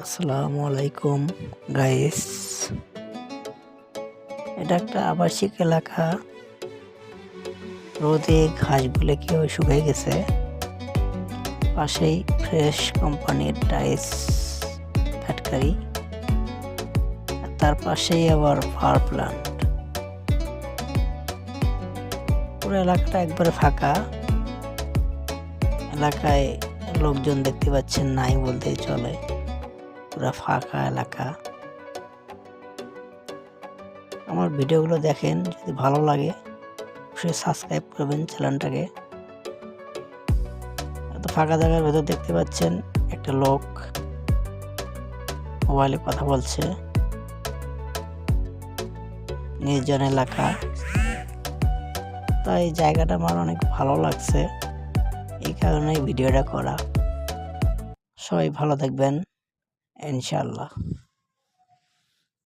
আসসালামু আলাইকুম গাইস। এটা একটা আবাসিক এলাকা। রোদে ঘাসগুলো কেউ শুকিয়ে গেছে। পাশেই ফ্রেশ কোম্পানির টাইলস ফ্যাক্টরি, তার পাশেই আবার পাওয়ার প্ল্যান্ট। পুরো এলাকাটা একবারে ফাঁকা। এলাকায় লোকজন দেখতে পাচ্ছেন নাই বলতেই চলে, পুরো ফাঁকা এলাকা। আমার ভিডিওগুলো দেখেন, যদি ভালো লাগে অবশ্যই সাবস্ক্রাইব করবেন চ্যানেলটাকে। এত ফাঁকা জায়গার ভেতর দেখতে পাচ্ছেন একটা লোক মোবাইলে কথা বলছে। নির্জন এলাকা, তাই জায়গাটা আমার অনেক ভালো লাগছে, এই কারণেই ভিডিওটা করা। সবাই ভালো থাকবেন ইনশাআল্লাহ।